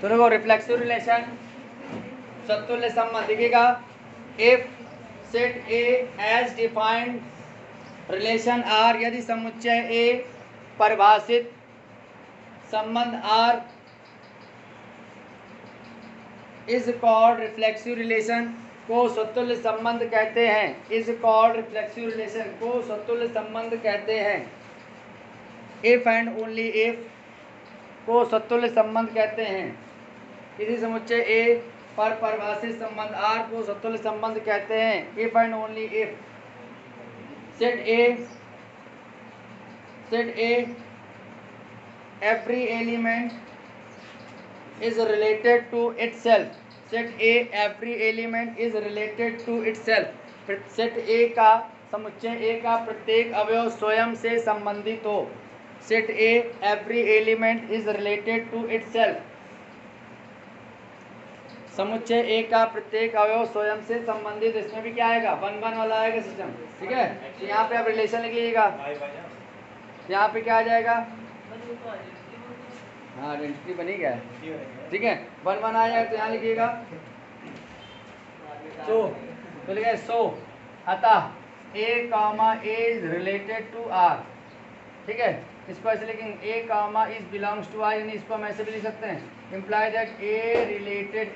तो देखो reflexive relation सत्तुल्य संबंध दिखेगा if set A as defined relation R, यदि समुच्चय ए परिभाषित संबंध R is called reflexive relation को सत्तुल्य संबंध कहते हैं। इज कॉल्ड रिफ्लेक्सिव रिलेशन को सत्तुल्य संबंध कहते हैं। इफ एंड ओनली इफ को सत्तुल्य संबंध कहते हैं। किसी समुच्चय ए पर परिभाषित संबंध आर को सत्तुल्य संबंध कहते हैं। If and only if set A every element is related to itself। set A every element is related to itself। set A का समुच्चय A का प्रत्येक अवयव स्वयं से संबंधित हो। set A every element is related to itself। समुच्चय A का प्रत्येक अवयव स्वयं से संबंधित। इसमें भी क्या आएगा, 1-1 वाला आएगा सिस्टम, ठीक है। तो यहाँ पे आप रिलेशन लिख लीजिएगा, यहाँ पे क्या आ जाएगा, हाँ आइडेंटिटी बनी गया है, ठीक है। 1-1 आ जाएगा तो यहाँ लिखिएगा तो लिखिए सो अतः A comma A is related to R, ठीक है। इसको ऐसे लिखेंगे A comma is belongs to R, यानी इसको हम ऐसे भी लिख सकते हैं, imply that A related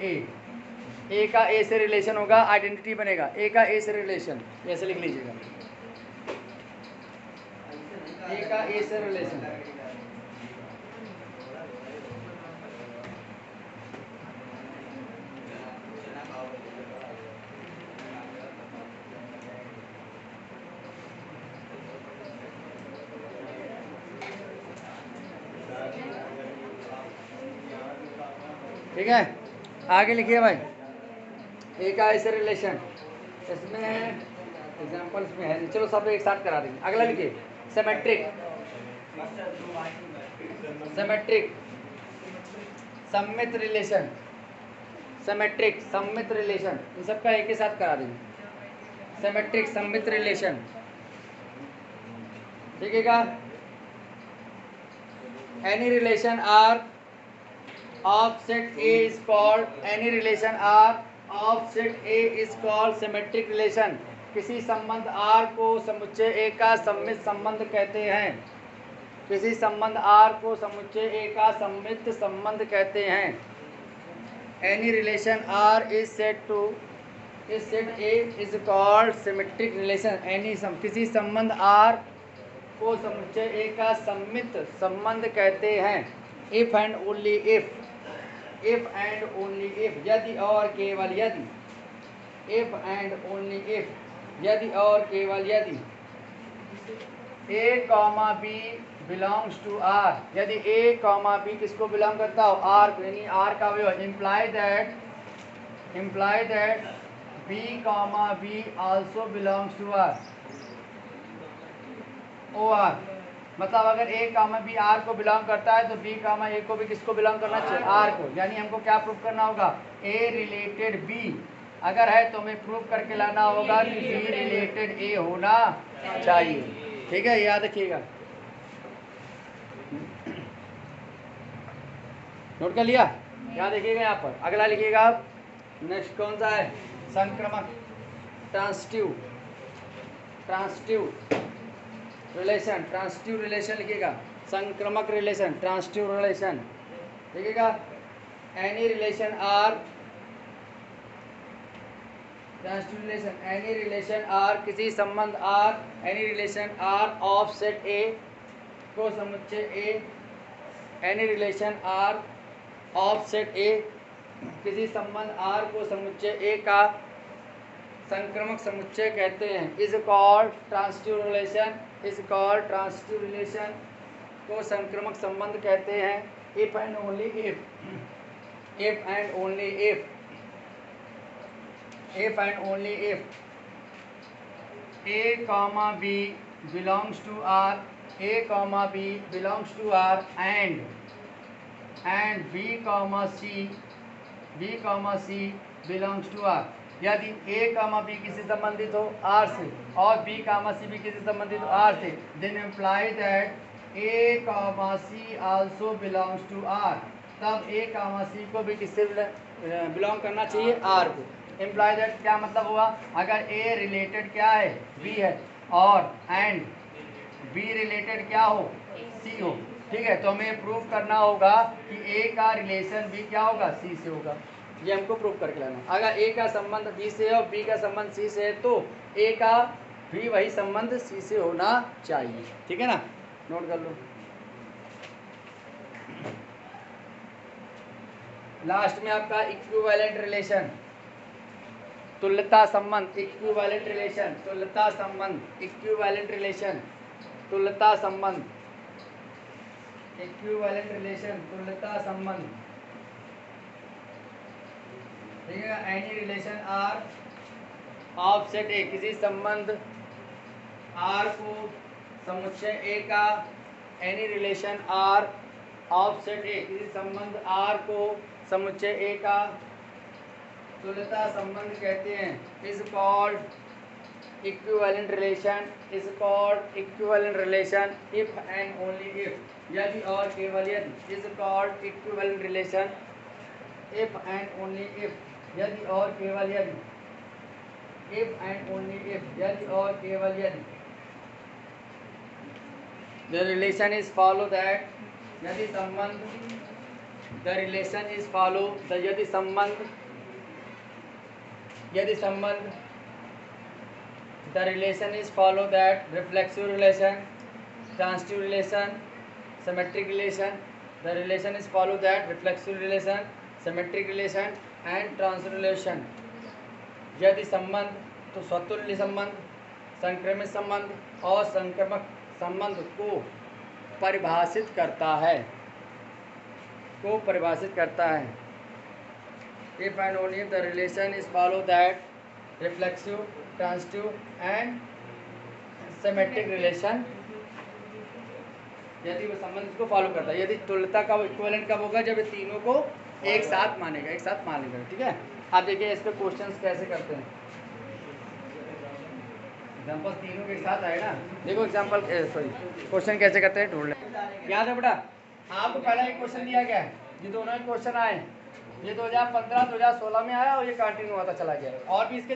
A का A से रिलेशन होगा, आइडेंटिटी बनेगा A का A से रिलेशन, ऐसे लिख लीजिएगा A का A से रिलेशन। ठीक है, आगे लिखिए भाई ए का ऐसे रिलेशन, इसमें एग्जांपल्स में है, चलो सब एक साथ करा देंगे। अगला लिखिए सिमेट्रिक सममित रिलेशन, सिमेट्रिक सममित रिलेशन, इन सबका एक ही साथ करा देंगे। सिमेट्रिक सममित रिलेशन, ठीक है। Any relation R of set A is called any relation R of set A is called symmetric relation। किसी संबंध R को समुच्चय A का सममित संबंध कहते हैं। किसी संबंध R को समुच्चय A का सममित संबंध कहते हैं। Any relation R is set A is called symmetric relation। किसी संबंध R को समुच्चय A का सममित संबंध कहते हैं। If and only if यदि और केवल यदि, if and only if यदि और केवल यदि A, B belongs to R, यदि A, B किसको बिलोंग करता हो, R को, यानी R का अवयव, imply that B, B also belongs to R, OR मतलब अगर A, B R को बिलोंग करता है तो B, A को भी किसको बिलोंग करना चाहिए, R को। यानी हमको क्या प्रूव करना होगा, A रिलेटेड B अगर है तो हमें प्रूव करके लाना होगा कि B रिलेटेड A होना चाहिए, ठीक है, याद रखिएगा। नोट कर लिया, याद रखिएगा। यहाँ पर अगला लिखिएगा, नेक्स्ट कौन सा है, संक्रमक ट्रांसटिव रिलेशन लिखिएगा, संक्रमक रिलेशन, ट्रांसटिव रिलेशन लिखिएगा। एनी रिलेशन आर किसी संबंध R, any relation R of set A को समुच्चय A, any relation R of set A किसी संबंध R को समुच्चय A का संक्रमक समुच्चय कहते हैं। इज कॉल्ड ट्रांसटिव रिलेशन को संक्रमक संबंध कहते हैं। If and only if A, B belongs to R, and B, C belongs to R। यदि A, B किसी संबंधित हो R से और B, C भी किसी संबंधित हो R से, then imply that A, C also belongs to R। तब ए कामा सी को भी किससे बिलोंग करना चाहिए, आर को। इम्प्लाई दैट क्या मतलब हुआ, अगर ए रिलेटेड क्या है, बी है, और एंड बी रिलेटेड क्या हो, सी हो, ठीक है, तो हमें प्रूव करना होगा कि ए का रिलेशन बी क्या होगा, सी से होगा। ये हमको प्रूव करके लाना। अगर ए का संबंध बी से है और बी का संबंध सी से है तो ए का भी वही संबंध सी से होना चाहिए, ठीक है ना, नोट कर लो। लास्ट में आपका इक्विवेलेंट रिलेशन, तुल्यता संबंध, इक्विवेलेंट रिलेशन, तुल्यता संबंध, इक्विवेलेंट रिलेशन, तुल्यता संबंध, इक्विवेलेंट रिलेशन, तुल्यता संबंध, ठीक है। Any relation R of set A, किसी संबंध आर को समुच्चय ए का, any relation R of set A, किसी संबंध आर को समुच्चय ए का तुल्यता संबंध कहते हैं। Is called equivalent relation, is called equivalent relation if and only if, यदि और केवल यदि, is called equivalent relation if and only if, यदि और केवल यदि, इफ एंड ओनली इफ, यदि और केवल यदि, the relation is follow that, यदि संबंध, द रिलेशन इज फॉलो, यदि संबंध, यदि संबंध, the relation is follow that reflexive relation, transitive relation, symmetric relation, the relation is follow that reflexive relation, symmetric relation and transitive relation. यदि संबंध तो स्वतुल्य संबंध, संक्रमित संबंध और संक्रमक संबंध को परिभाषित करता है, को परिभाषित करता है। If and only if the relation is follow that reflexive, transitive and symmetric relation, यदि वो संबंध को फॉलो करता है। यदि तुल्यता का इक्विवेलेंट कब होगा, जब ये तीनों को एक साथ मानेगा, एक साथ मान लेगा, ठीक है। आप देखिए इस पे क्वेश्चंस कैसे करते हैं, एग्जांपल तीनों के साथ आए ना, देखो एग्जांपल सॉरी क्वेश्चन कैसे करते हैं ढूंढ ले। याद है बेटा, आपको पहला एक क्वेश्चन दिया गया है, ये दोनों ही क्वेश्चन आए, ये 2015 2016 में आया और ये कंटिन्यू होता चला गया, और भी इसके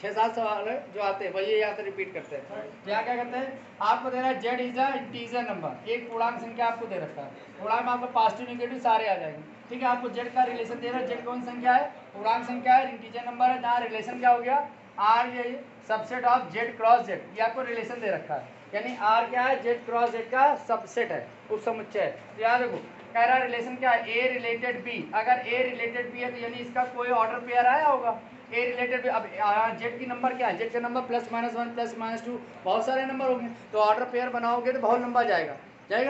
6-7 सवाल है जो आते हैं, वही यहाँ से रिपीट करते हैं। क्या क्या करते हैं, आपको दे रहा है Z is a integer number, एक पूर्णांक संख्या आपको दे रखा है, पूर्णांक में आपको पॉजिटिव नेगेटिव सारे आ जाएंगे, ठीक है। आपको जेड का रिलेशन दे रहा है, जेड कौन संख्या है, पूर्णांक संख्या है, इंटीजर नंबर है, जहाँ रिलेशन क्या हो गया, आर ये subset of Z cross Z, ये आपको रिलेशन दे रखा है, यानी आर क्या है, जेड क्रॉस जेड का सबसेट है, उप समुच्चय है। तो याद रखो कह रहा रिलेशन क्या है, ए रिलेटेड बी, अगर ए रिलेटेड बी है तो यानी इसका कोई ऑर्डर पेयर आया होगा, ए रिलेटेड बी। अब जेड की नंबर क्या है, जेड का नंबर +-1 +-2 बहुत सारे नंबर होंगे, तो ऑर्डर पेयर बनाओगे तो बहुत लंबा जाएगा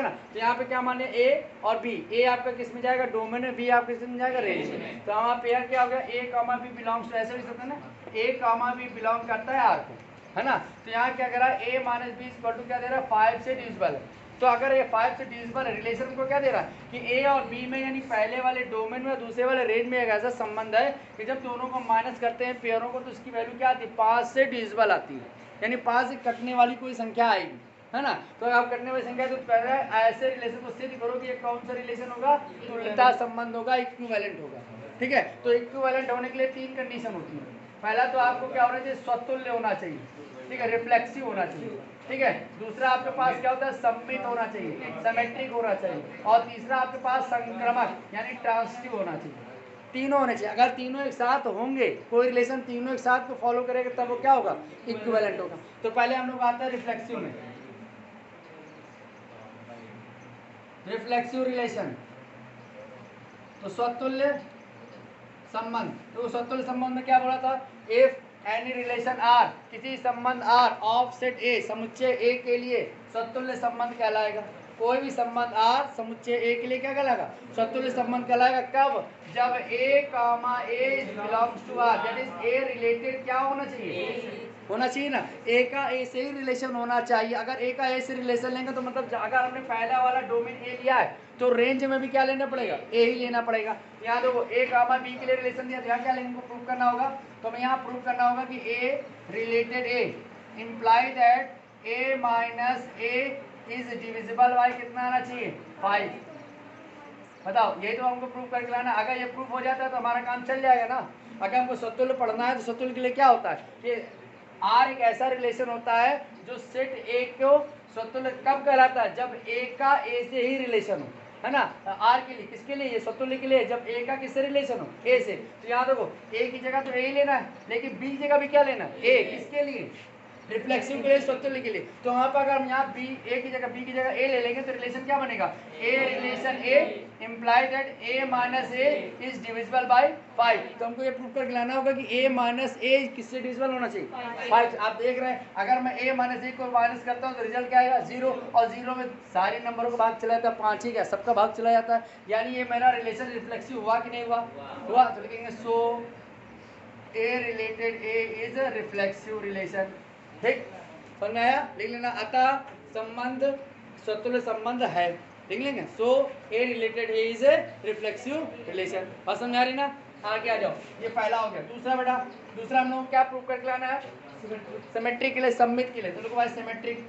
ना। तो यहाँ पे क्या माने ए और बी, ए आपका किस में जाएगा, डोमेन में, बी आपका किस में जाएगा, रेंज में। तो हमारा पेयर क्या हो गया, ए कामा बी बिलोंग्स टू, ऐसे भी सकते हैं ना, ए कामा बी बिलोंग करता है आर को, है ना। तो यहाँ क्या करा, a - b = क्या दे रहा है, 5 से डिविजिबल है। तो अगर ये 5 से डिविजिबल है, रिलेशन को क्या दे रहा है कि a और b में, यानी पहले वाले डोमेन में दूसरे वाले रेंज में एक ऐसा संबंध है कि जब दोनों को माइनस करते हैं पेयरों को, तो उसकी वैल्यू क्या आती है, 5 से डिविजिबल आती है, यानी 5 से कटने वाली कोई संख्या आएगी, है ना। तो आप कटने वाली संख्या, तो पहले ऐसे रिलेशन को सिद्ध करो कि ये कौन सा रिलेशन होगा, तुल्यता संबंध होगा, इक्विवेलेंट होगा, ठीक है। तो इक्विवेलेंट होने के लिए 3 कंडीशन होती है। पहला तो आपको क्या होना चाहिए, स्वतुल्य होना चाहिए, ठीक है, रिफ्लेक्सिव होना चाहिए, ठीक है। दूसरा आपके पास क्या होता है, सममित होना चाहिए, सिमेट्रिक होना चाहिए, और तीसरा आपके पास संक्रमक यानी ट्रांसिटिव होना चाहिए। तीनों होने चाहिए। अगर तीनों एक साथ होंगे, कोई रिलेशन तीनों एक साथ को फॉलो करेगा, तब वो क्या होगा, इक्विवेलेंट होगा। तो पहले हम लोग आते हैं रिफ्लेक्सिव में, रिफ्लेक्सिव रिलेशन, तो स्वतुल्य संबंध। तो स्वतुल्य संबंध में क्या बोला था, इफ एनी रिलेशन आर, किसी संबंध आर ऑफ सेट ए, समुच्चय ए के लिए स्वतुल्य संबंध कहलाएगा। कोई भी संबंध आर समुच्चय ए के लिए क्या कहलाएगा, स्वतुल्य संबंध कहलाएगा। कब, जब a comma a belongs to R, that is a related क्या होना चाहिए, होना चाहिए ना, ए का ए से ही रिलेशन होना चाहिए। अगर ए का ए से रिलेशन लेंगे तो मतलब अगर हमने पहला वाला डोमेन ए लिया है तो रेंज में भी क्या लेना पड़ेगा, ए ही लेना पड़ेगा। यहाँ देखो ए कामा बी के लिए रिलेशन दिया, तो यहाँ क्या लेंगे, प्रूव करना होगा। तो हमें यहाँ प्रूव करना होगा कि a related a imply that a - a is divisible by कितना आना चाहिए, 5। बताओ, ये तो हमको प्रूफ करके लाना। अगर ये प्रूफ हो जाता है तो हमारा काम चल जाएगा ना। अगर हमको सतुल्य पढ़ना है तो सतुल्य के लिए क्या होता है कि आर एक ऐसा रिलेशन होता है जो सेट ए को सतुल्य कब कहलाता है, जब ए का ए से ही रिलेशन हो, है ना। आर के लिए, किसके लिए, ये सतुल्य के लिए, जब ए का किससे रिलेशन हो, ए से। तो यहाँ देखो ए की जगह तो ए ही लेना है, लेकिन बी की जगह भी क्या लेना है, ए। किसके लिए, रिफ्लेक्सिव के लिए, सतुल्य के लिए। तो वहाँ पर अगर हम यहाँ बी ए की जगह बी की जगह ए ले लेंगे तो रिलेशन क्या बनेगा, a relation a imply that a minus a is divisible by 5। तो हमको ये प्रूव करके लाना होगा कि ए माइनस ए किससे डिविजिबल होना चाहिए, 5। आप देख रहे हैं अगर मैं ए माइनस ए को माइनस करता हूँ तो रिजल्ट क्या आएगा, 0। और 0 में सारे नंबरों का भाग चला जाता है, 5 ही क्या सबका भाग चला जाता है। यानी ये मेरा रिलेशन रिफ्लेक्सिव हुआ कि नहीं हुआ, हुआ। तो लिखेंगे so a related a is a reflexive relation. ठीक, समझ में आया, लिख लेना। अतः संबंध सतुल्य संबंध है, लिख लेंगे। So a related a is a reflexive relation. बात समझ आ रही ना, आगे आ जाओ। ये पहला हो गया। दूसरा बेटा, दूसरा हम लोग क्या प्रूव करके लाना है, सिमेट्रिक के लिए, सममित के लिए। तो लोग भाई सिमेट्रिक,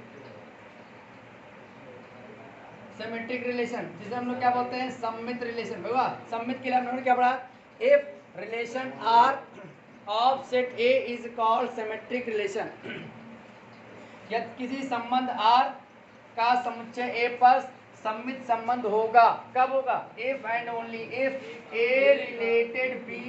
सिमेट्रिक रिलेशन जिसे हम लोग क्या बोलते हैं, सममित रिलेशन। भैया सममित के लिए हम लोगों ने क्या पढ़ा, if relation R of set A is called symmetric relation. यदि किसी संबंध R का समुच्चय A पर सममित संबंध होगा, कब होगा, if and only if A related B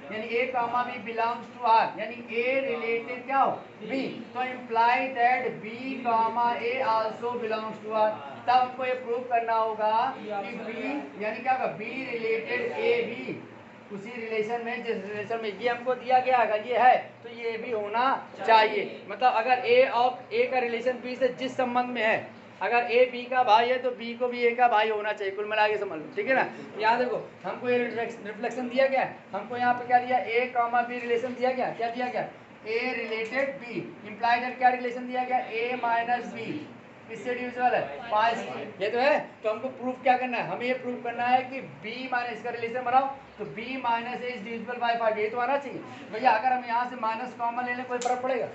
यानी A comma B belongs to R, यानी A रिलेटेड क्या हो B, तो imply that B comma A also belongs to R। तब हमको ये प्रूव करना होगा कि B यानी क्या होगा, B रिलेटेड A भी उसी रिलेशन में, जिस रिलेशन में ये हमको दिया गया अगर ये है तो ये भी होना चाहिए। मतलब अगर ए और ए का रिलेशन बी से जिस संबंध में है, अगर ए बी का भाई है तो बी को भी ए का भाई होना चाहिए। कुल मिला के समझ लो, ठीक है ना। यहाँ देखो हमको ये रिफ्लेक्शन दिया गया है, हमको यहाँ पे क्या दिया, ए कॉमा बी रिलेशन दिया गया। क्या दिया गया, ए रिलेटेड बी इम्प्लाई दैट क्या रिलेशन दिया गया, ए माइनस बी किससे डिविजिबल है, 5। ये तो है। तो हमको प्रूफ क्या करना है, हमें ये प्रूफ करना है कि b माइनस का रिलेशन बनाओ तो b minus a is divisible by 5। ये तो आना चाहिए भैया। अगर हम यहाँ से माइनस कॉमन ले लें कोई फर्क पड़ेगा,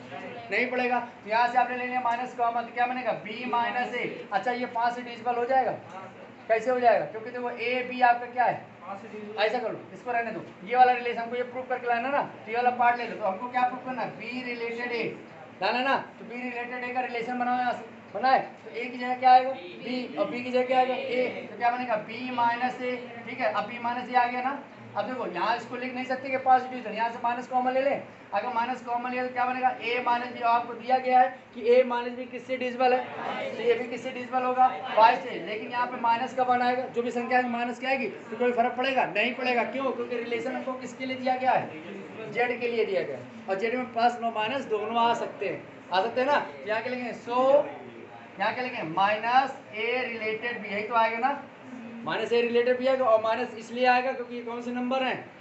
नहीं पड़ेगा। तो यहाँ से आपने ले लिया माइनस कॉमन तो क्या बनेगा, b माइनस ए। अच्छा ये 5 से डिविजिबल हो जाएगा, कैसे हो जाएगा, क्योंकि देखो ए बी आपका क्या है, ऐसा कर लो, इसको रहने दो। ये वाला रिलेशन हमको ये प्रूफ करके लाना ना, तो ये वाला पार्ट ले लो। तो हमको क्या प्रूफ करना है, b रिलेटेड ए लाना ना। तो b रिलेटेड ए का रिलेशन बनाओ, यहाँ से बनाए तो ए की जगह क्या आएगा b और b की जगह क्या आएगा a। तो क्या बनेगा b माइनस ए, ठीक है। अब b माइनस ए आ गया ना। अब देखो यहाँ इसको लिख नहीं सकते कि पॉजिटिव, यहाँ से माइनस कॉमन ले लें। अगर माइनस कॉमन लिया तो क्या बनेगा, a माइनस बी। आपको दिया गया है कि a माइनस बी किससे डिविजिबल है, तो ये भी किससे डिविजिबल होगा, 5 से। लेकिन यहाँ पे माइनस कब आएगा, जो भी संख्या माइनस क्या आएगी तो कोई फर्क पड़ेगा नहीं पड़ेगा। क्यों, क्योंकि रिलेशन हमको किसके लिए दिया गया है, जेड के लिए दिया गया है। और जेड में प्लस नो माइनस दोनों आ सकते हैं, आ सकते हैं ना। यहाँ के लिखेंगे सो, यहाँ क्या लिखेंगे, माइनस ए रिलेटेड बी, यही तो आएगा ना, माइनस ए रिलेटेड भी आएगा। और माइनस इसलिए आएगा क्योंकि ये कौन से नंबर हैं,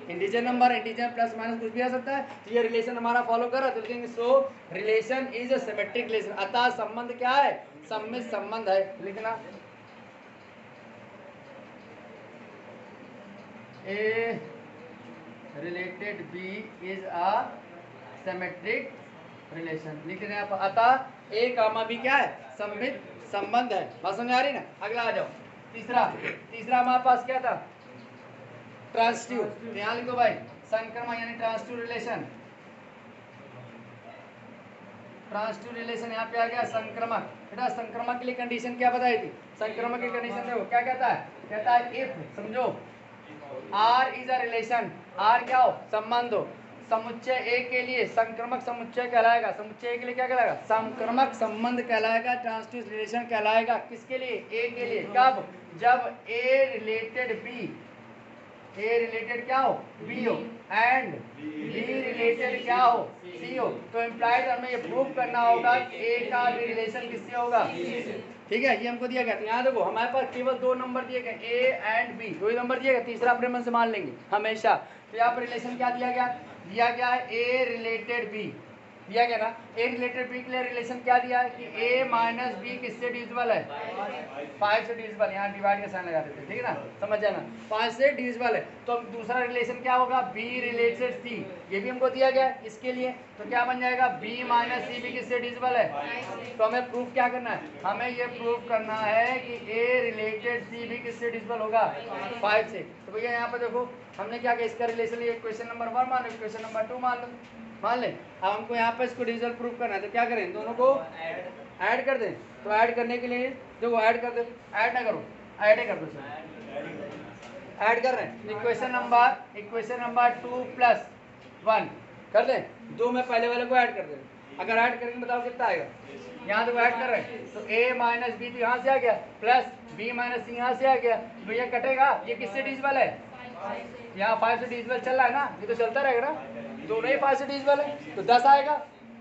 integer number, integer plus minus कुछ भी आ सकता है। तो ये रिलेशन हमारा फॉलो कर रहा है, तो लिखेंगे so relation is a symmetric relation. अतः संबंध क्या है, सममित संबंध है। लिखना a related b is a symmetric relation. लिख रहे हैं आप, अतः ए कामा बी क्या है, सममित संबंध है। बात समझ आ रही ना। अगला आ जाओ, तीसरा। तीसरा हमारे पास क्या था, ट्रांसिटिव। ध्यान लिखो भाई, संक्रमण यानी ट्रांसिटिव रिलेशन। ट्रांसिटिव रिलेशन यहाँ पे आ गया संक्रमक। बेटा संक्रमक के लिए कंडीशन क्या बताई थी, संक्रमक की कंडीशन देखो क्या कहता है, कहता है इफ, समझो, R is a relation, R क्या हो, संबंध हो, समुच्चय ए के लिए संक्रमक समुच्चय कहलाएगा। समुच्चय ए के लिए क्या कहलाएगा, संक्रमक संबंध कहलाएगा, ट्रांसिटिव रिलेशन कहलाएगा। किसके लिए, ए के लिए। कब, जब ए रिलेटेड बी, ए रिलेटेड क्या हो, बी हो, एंड बी रिलेटेड क्या हो, सी हो। तो इम्प्लाइड हमें ये प्रूव करना होगा कि ए का भी रिलेशन किससे होगा, ठीक है। ये हमको दिया गया। तो यहाँ देखो हमारे पास केवल 2 नंबर दिए गए, ए एंड बी, 2 ही नंबर दिए गए, तीसरा अपने मन से मान लेंगे हमेशा। तो यहाँ पर रिलेशन क्या दिया गया, दिया गया है ए रिलेटेड बी, दिया गया ना। ए रिलेटेड बी के लिए रिलेशन क्या दिया है कि ए माइनस बी किससे डिविजिबल है? 5 से डिविजिबल, यहाँ डिवाइड का साइन लगा देते हैं, ठीक है ना, समझ जाना, 5 से डिविजिबल है। तो अब दूसरा रिलेशन क्या होगा? बी रिलेटेड सी, ये भी हमको दिया गया है इसके लिए, तो क्या बन जाएगा? बी माइनस सी भी किससे डिविजिबल है? तो हमें प्रूफ क्या करना है? हमें ये प्रूफ करना है कि ए रिलेटेड सी भी किससे डिविजिबल होगा? 5 से। तो भैया यहाँ पर देखो हमने क्या किया, इसका रिलेशन ये क्वेश्चन नंबर 1 मान लो, क्वेश्चन नंबर 2 मान ले। अब हमको यहाँ पर इसको डिविजन प्रूफ करना है, तो क्या करें? दोनों को ऐड कर दें। तो ऐड करने के लिए देखो, ऐड कर दे, ऐड ना करो, ऐड ही कर दो, ऐड कर रहे हैं। इक्वेशन नंबर 2 प्लस 1 कर दें, 2 में पहले वाले को ऐड कर दें। अगर ऐड करेंगे बताओ कितना आएगा? यहाँ तो ऐड कर रहे हैं, तो a माइनस बी तो यहाँ से आ गया, प्लस b माइनस सी यहाँ से आ गया, तो ये कटेगा, ये किससे डिविजिबल है? यहाँ 5 से डिविजिबल चल रहा है ना, ये तो चलता रहेगा ना, दोनों ही 5 से डिविजिबल है, तो 10 आएगा,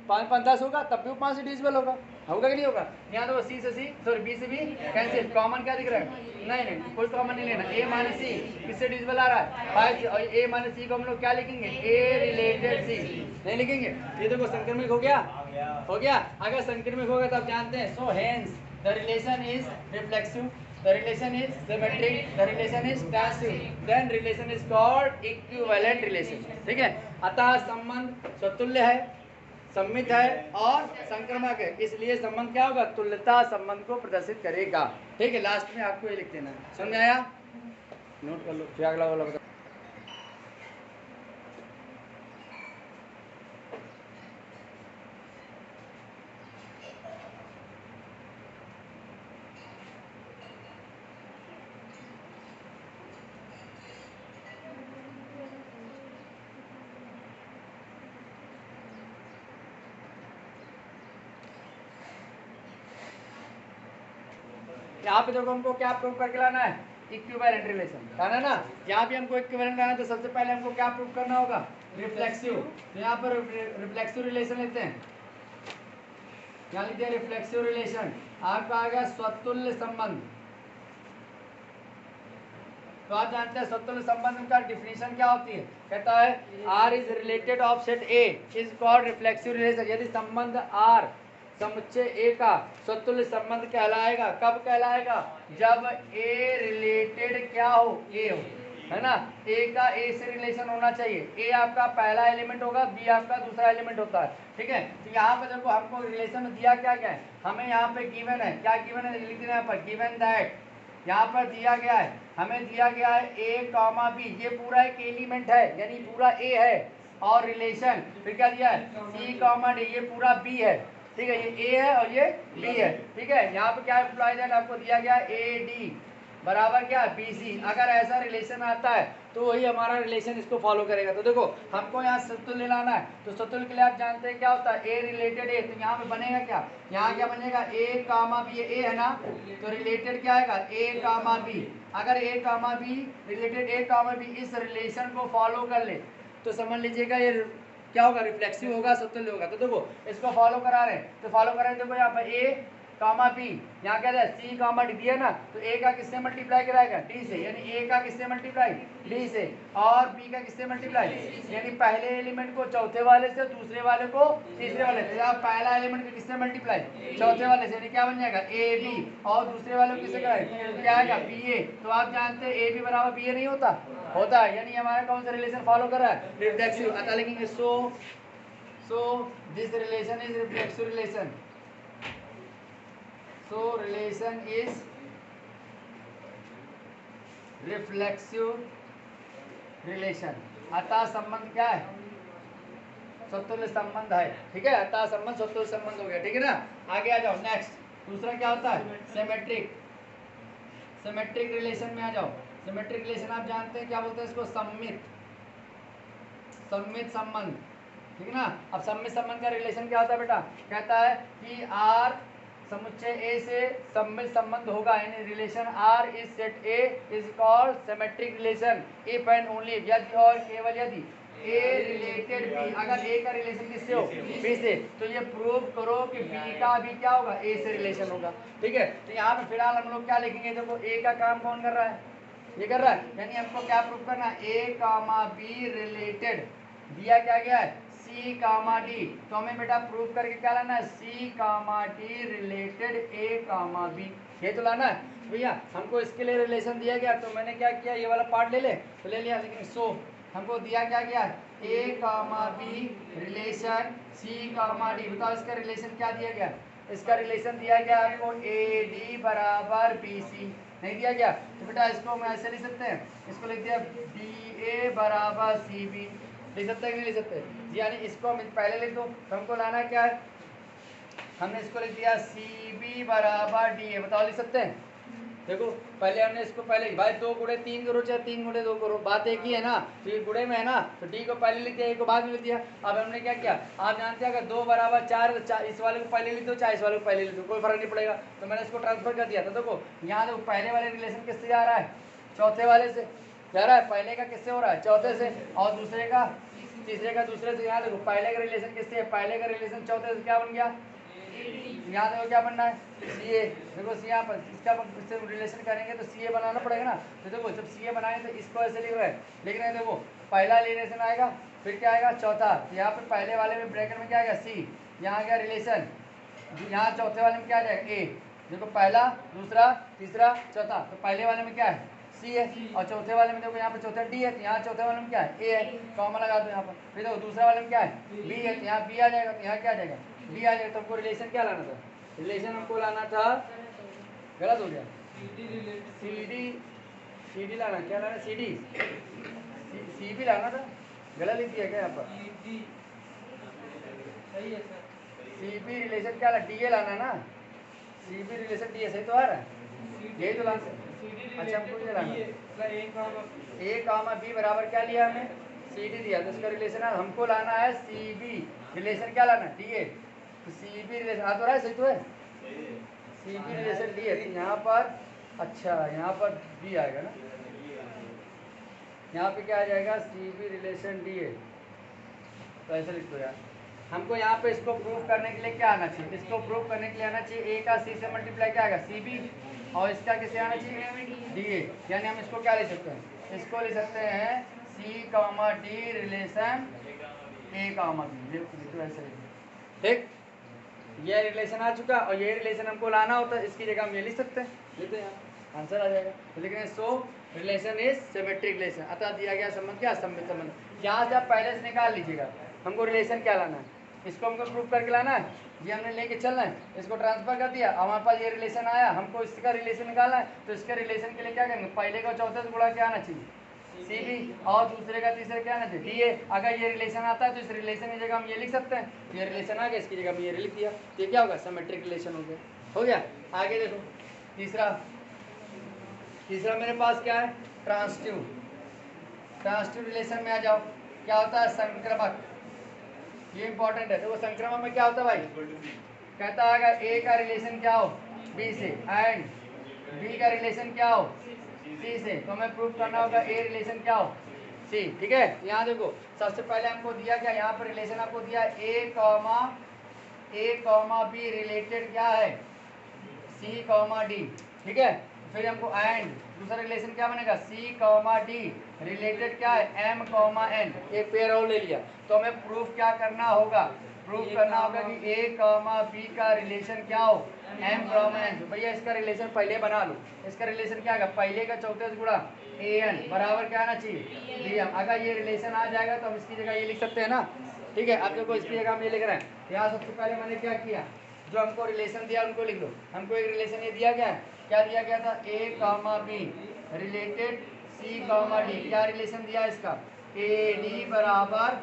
5 5 10 होगा, तब भी 5 से डिविजिबल होगा कि नहीं होगा? यहाँ तो सी से सी, सॉरी बी से बी कैंसिल, कॉमन क्या दिख रहा है? नहीं, कोई कॉमन नहीं लेना। a माइनस सी किससे डिविजिबल आ रहा है? 5 से, और a माइनस सी को हम लोग क्या लिखेंगे? a रिलेटेड सी नहीं लिखेंगे। ये देखो संक्रमिक हो गया, अगर संक्रमिक होगा तो आप जानते हैं, so hence the relation is reflexive, the relation is symmetric, the relation is transitive, then relation is called equivalent relation, ठीक है। अतः संबंध स्वतुल्य है, सममित है और संक्रमक है, इसलिए संबंध क्या होगा? तुल्यता संबंध को प्रदर्शित करेगा, ठीक है। लास्ट में आपको ये लिख देना है, समझ आया? नोट कर लो, फिर अगला वाला बताओ। यहाँ पे देखो हमको क्या प्रूव करके लाना है? इक्विवेलेंट रिलेशन, है ना। यहाँ भी हमको इक्विवेलेंट लाना है, तो सबसे पहले हमको क्या प्रूव करना होगा? रिफ्लेक्सिव। तो यहाँ पर रिफ्लेक्सिव रिलेशन लेते हैं, यहाँ लिखते हैं रिफ्लेक्सिव रिलेशन। आपका आ गया स्वतुल्य संबंध। तो आप जानते हैं स्वतुल्य संबंध का डिफिनेशन क्या होती है? कहता है R is related of set A is called reflexive relation. यदि संबंध आर समुच्चय ए का स्वतुल्य संबंध कहलाएगा। कब कहलाएगा? जब ए रिलेटेड क्या हो? ए हो, है ना। ए का ए से रिलेशन होना चाहिए। ए आपका पहला एलिमेंट होगा, बी आपका दूसरा एलिमेंट होता है, ठीक है। तो यहाँ पे देखो हमको रिलेशन में दिया क्या क्या है? हमें यहाँ पे गिवन है, क्या गिवन है लिख देना यहाँ पर, गिवन दैट, यहाँ पर दिया गया है, हमें दिया गया है a कॉमा बी, ये पूरा एक एलिमेंट है, यानी पूरा a है, और रिलेशन फिर क्या दिया है? c कॉमा डी, ये पूरा b है, ठीक है। ये a है और ये b है, ठीक है। यहाँ पे क्या इम्प्लॉय दैट आपको दिया गया है AD बराबर क्या? BC। अगर ऐसा रिलेशन आता है तो वही हमारा रिलेशन इसको फॉलो करेगा। तो देखो हमको यहाँ सतुल्य लाना है, तो सतुल्य के लिए आप जानते हैं क्या होता है? ए रिलेटेड ए, तो यहाँ पे बनेगा क्या? यहाँ क्या बनेगा? ए कामा बी, ए है ना, तो रिलेटेड क्या आएगा? A comma b. अगर a comma b related a comma b इस रिलेशन को फॉलो कर ले तो समझ लीजिएगा ये क्या होगा? रिफ्लेक्सिव होगा, सतुल्य होगा। तो देखो इसको फॉलो करा रहे हैं, तो फॉलो करा रहे हैं, देखो यहाँ पर ए कामा बी, यहाँ क्या है? सी कामा डी दिया ना, तो ए का किससे मल्टीप्लाई कराएगा? डी से, यानी ए का किससे मल्टीप्लाई? डी से, और बी का किससे मल्टीप्लाई? यानी पहले एलिमेंट को चौथे वाले से, दूसरे वाले को तीसरे वाले से। आप पहला एलिमेंट को किससे मल्टीप्लाई? चौथे वाले से, यानी क्या बन जाएगा? ए बी, और दूसरे वाले को किससे कराएगा? क्या आएगा? बी ए। तो आप जानते हैं ए बी बराबर बी ए नहीं होता है, यानी हमारा कौन सा रिलेशन फॉलो कर रहा है? रिफ्लेक्सिव। अतः लिखेंगे so this relation is reflexive relation. So relation is reflexive relation। अतः संबंध क्या है? सतुल्य संबंध है, ठीक है। अतः संबंध सतुल्य संबंध हो गया, ठीक है ना। आगे आ जाओ, नेक्स्ट दूसरा क्या होता है? सिमेट्रिक रिलेशन में आ जाओ। सिमेट्रिक रिलेशन आप जानते हैं क्या बोलते हैं इसको? सममित संबंध, ठीक है ना। अब सममित संबंध का रिलेशन क्या होता है बेटा? कहता है कि आर समुच्चय ए से सममित संबंध होगा, यानी relation R is set A is called symmetric relation if and only, यदि और केवल यदि ए रिलेटेड बी, अगर ए का रिलेशन किससे हो? बी से, तो ये प्रूव करो कि बी का भी क्या होगा? ए से रिलेशन होगा, ठीक है। तो यहाँ पे फिलहाल हम लोग क्या लिखेंगे? देखो ए का काम कौन कर रहा है? ये कर रहा है, यानी हमको क्या प्रूव करना है? ए कामा बी रिलेटेड, दिया क्या गया है? सी कामा डी, तो हमें बेटा प्रूव करके क्या लाना है, सी कामा D related a comma B, ये तो लाना है भैया। हमको इसके लिए रिलेशन दिया गया तो मैंने क्या किया, ये वाला पार्ट ले ले तो ले लिया, लेकिन सो हमको दिया क्या गया, ए कामा बी रिलेशन सी कामा डी, बताओ इसका रिलेशन क्या दिया गया, इसका रिलेशन दिया गया आपको ए डी बराबर बी सी, नहीं दिया गया तो बेटा इसको हम ऐसे लिख सकते हैं, इसको लिख दिया डी ए बराबर सी बी, लिख सकते हैं कि नहीं लिख सकते, यानी इसको हम पहले लिख दो, तो हमको लाना क्या है, हमने इसको लिख दिया सी बी बराबर डी ए, बताओ लिख सकते हैं, देखो पहले हमने इसको पहले भाई 2 गुणे 3 करो चाहे 3 गुणे 2 करो, बात एक ही है ना, तो ये गुणे में है ना, तो डी को पहले लिख दिया, ए को बाद में लिख दिया। अब हमने क्या किया, आप जानते हैं अगर 2 बराबर 4 इस वाले को पहले लिख दो चाहे इस वाले को पहले लिख दो, कोई फर्क नहीं पड़ेगा, तो मैंने इसको ट्रांसफर कर दिया था। देखो यहाँ देखो पहले वाले रिलेशन किससे जा रहा है, चौथे वाले से जा रहा है, पहले का किससे हो रहा है, चौथे से, और दूसरे का तीसरे का दूसरे से। यहाँ देखो पहले का रिलेशन किससे है, पहले का रिलेशन चौथे से क्या बन गया, यहाँ देखो क्या बनना है, सी ए, देखो सी यहाँ पर इसका इससे रिलेशन करेंगे तो सी ए बनाना पड़ेगा ना, तो देखो जब सी ए बनाए तो इसको ऐसे लिख रहे हैं, लिख रहे हैं, देखो पहला रिलेशन आएगा, फिर क्या आएगा चौथा, तो यहाँ पर पहले वाले में ब्रैकेट में क्या आएगा सी, यहाँ आ गया रिलेशन, यहाँ चौथे वाले में क्या आ जाएगा ए, देखो पहला दूसरा तीसरा चौथा, तो पहले वाले में क्या है सी है, और चौथे वाले में देखो यहाँ पे चौथा डी है, तो यहाँ चौथे वाले में क्या है ए है, कॉमन लगा दो यहाँ पर, फिर देखो दूसरा वाले में क्या है बी है, तो यहाँ बी आ जाएगा, तो यहाँ क्या आ जाएगा बी आ जाएगा, तो हमको रिलेशन क्या लाना था, रिलेशन हमको लाना था, गलत हो गया, सी डी लाना, क्या लाना सी डी, सी बी लाना था, गलत लिख दिया क्या यहाँ पर, सी बी रिलेशन क्या डी ए लाना ना, C B relation D A, सही तो आ रहा है, यही तो लाना, अच्छा हमको ये लाना ए कामा बी बराबर क्या लिया हमने सी डी दिया, तो इसका रिलेशन हमको लाना है सी बी रिलेशन क्या लाना डी ए, तो सी बी रिलेशन आ तो रहा है, सही तो है, C B relation D A, तो यहाँ पर अच्छा यहाँ पर बी आएगा ना, यहाँ पे क्या आ जाएगा C B relation D A, तो ऐसे लिख दो यार। हमको यहाँ पे इसको प्रूव करने के लिए क्या आना चाहिए, इसको प्रूव करने के लिए आना चाहिए ए का सी से मल्टीप्लाई क्या आएगा सी बी, और इसका किससे आना चाहिए डी ए, यानी हम इसको क्या ले सकते हैं, इसको ले सकते हैं सी कामा डी रिलेशन ए कामा बी, ऐसे ठीक, ये रिलेशन आ चुका, और ये रिलेशन हमको लाना होता है, इसकी जगह हम ये लिख सकते हैं, लिखते हैं आंसर आ जाएगा, तो लिखेंगे so relation is symmetric relation, अतः दिया गया संबंध क्या सममित संबंध, यहाँ से आप पहले से निकाल लीजिएगा, हमको रिलेशन क्या लाना है, इसको हमको प्रूव करके लाना है, ये हमने लेके चलना है, इसको ट्रांसफर कर दिया, हमारे पास ये रिलेशन आया, हमको इसका रिलेशन निकालना है, तो इसके रिलेशन के लिए क्या करेंगे, पहले का चौथे से गुणा क्या आना चाहिए सी बी, और दूसरे का तीसरे क्या आना चाहिए डी ए, अगर ये रिलेशन आता है तो इस रिलेशन की जगह हम ये लिख सकते हैं, ये रिलेशन आ गया, इसकी जगह हम ये लिख दिया, तो ये क्या होगा सिमेट्रिक रिलेशन हो गया। आगे देखो तीसरा मेरे पास क्या है ट्रांसटिव रिलेशन में आ जाओ, क्या होता है संक्रमक, ये इंपॉर्टेंट है, देखो संक्रमण में क्या होता है भाई, कहता है अगर ए का रिलेशन क्या हो बी से एंड बी का रिलेशन क्या हो सी से, तो हमें प्रूव करना होगा ए रिलेशन क्या हो सी, ठीक है। यहाँ देखो सबसे पहले हमको दिया क्या, यहाँ पर रिलेशन आपको दिया ए कॉमा बी रिलेटेड क्या है सी कॉमा डी, ठीक है, फिर हमको एंड दूसरा रिलेशन क्या बनेगा सी कॉमा डी रिलेटेड क्या है एम कॉमा एन, एक पेयर और ले लिया, तो हमें प्रूफ क्या करना होगा, प्रूफ करना होगा कि ए कॉमा बी का रिलेशन क्या हो एम कॉमा एन, भैया इसका रिलेशन पहले बना लो, इसका रिलेशन क्या होगा पहले का चौथे से गुणा ए एन बराबर क्या आना चाहिए डी एम, अगर ये रिलेशन आ जाएगा तो हम इसकी जगह ये लिख सकते हैं ना, ठीक है। अब देखो इसकी जगह हम ये लिख रहे हैं, यहाँ सबसे पहले मैंने क्या किया, जो हमको रिलेशन दिया उनको लिख लो, हमको एक रिलेशन ये दिया गया है, क्या दिया गया था a comma b related c comma d, क्या रिलेशन दिया इसका ए डी बराबर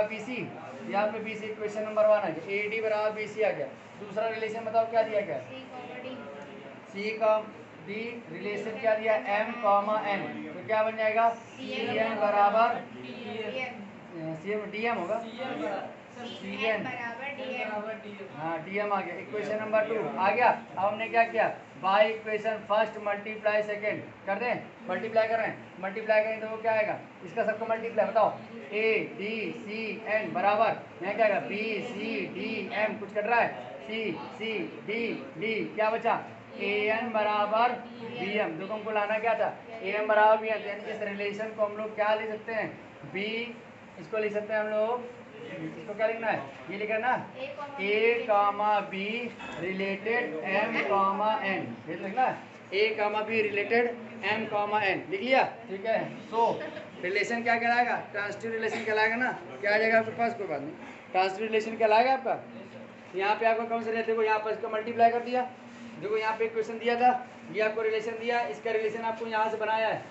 बी सी, यहाँ पे बी सी क्वेश्चन नंबर 1 आ गया, ए डी बराबर बी सी आ गया। दूसरा रिलेशन बताओ क्या दिया गया सी कॉम डी रिलेशन क्या दिया एम कॉमा एन, तो क्या बन जाएगा सी एन बराबर सी एम डी एम होगा सी एन हाँ डी एम आ गया। इक्वेशन नंबर 2 आ गया। अब हमने क्या किया by equation first multiply second कर दें, मल्टीप्लाई कर रहे हैं, मल्टीप्लाई करें तो वो क्या आएगा इसका सबको मल्टीप्लाई बताओ ए डी सी एन बराबर यहाँ क्या आएगा बी सी डी एम, कुछ कट रहा है सी डी डी, क्या बचा ए एन बराबर बी एम, देखो हमको लाना क्या था ए एम बराबर बी एम, यानी इस रिलेशन को हम लोग क्या ले सकते हैं बी इसको लिख सकते हैं हम लोग, इसको क्या लिखना है, ये लिखा है ना, a comma b related m comma n, ये लिखना है, a comma b related m comma n, लिख लिया, ठीक है। सो रिलेशन क्या कहलाएगा, ट्रांसिटिव रिलेशन कहलाएगा ना, क्या आ जाएगा आपके पास, कोई बात नहीं, ट्रांसिटिव रिलेशन कहलाएगा आपका। यहाँ पे आपको कौन सा रहता है, देखो यहाँ पर इसको मल्टीप्लाई कर दिया, देखो यहाँ पे क्वेश्चन दिया था, ये आपको रिलेशन दिया, इसका रिलेशन आपको यहाँ से बनाया है,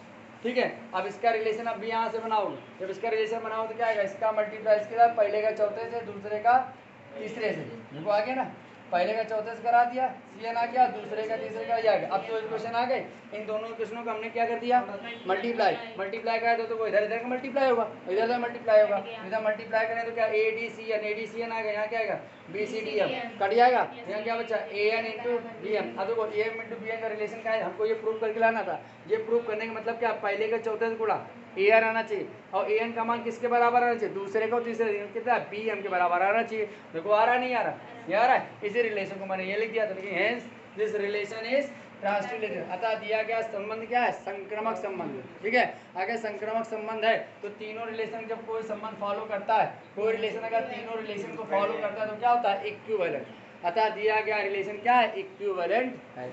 ठीक है। अब इसका रिलेशन अब भी यहाँ से बनाओगे, जब इसका रिलेशन बनाओ तो क्या आएगा, इसका मल्टीप्लाई इसके साथ, पहले का चौथे से, दूसरे का तीसरे से, देखो आ गया ना, पहले का चौथे से करा दिया, सीएन आ गया, दूसरे का तीसरे का ये आ गया। अब तो क्वेश्चन आ गए, इन दोनों क्वेश्चनों को हमने क्या कर दिया, मल्टीप्लाई, मल्टीप्लाई करा तो वो इधर इधर का मल्टीप्लाई होगा, इधर इधर मल्टीप्लाई होगा, इधर मल्टीप्लाई करें तो क्या ए डी सी एन आ गया, यहाँ क्या आएगा B C D M, cut जाएगा, यहाँ क्या बचा A N into D M. अब देखो A M into B N का रिलेशन क्या है, हमको ये प्रूव करके लाना था, ये प्रूव करने का मतलब क्या, पहले का चौथे से गुणा ए एन आना चाहिए, और ए एन का मान किसके बराबर आना चाहिए, दूसरे को तीसरे कितना बी एम के बराबर आना चाहिए, देखो आ रहा नहीं आ रहा, ये आ रहा है, इसी रिलेशन को मैंने ये लिख दिया था, लेकिन hence this relation is transitive relation. अतः दिया गया संबंध क्या है, संक्रामक संबंध, ठीक है। अगर संक्रामक संबंध है तो तीनों रिलेशन जब कोई संबंध फॉलो करता है, कोई रिलेशन अगर तीनों रिलेशन को फॉलो करता है तो क्या होता है, इक्विवेलेंट। अतः दिया गया रिलेशन क्या है, इक्विवेलेंट है।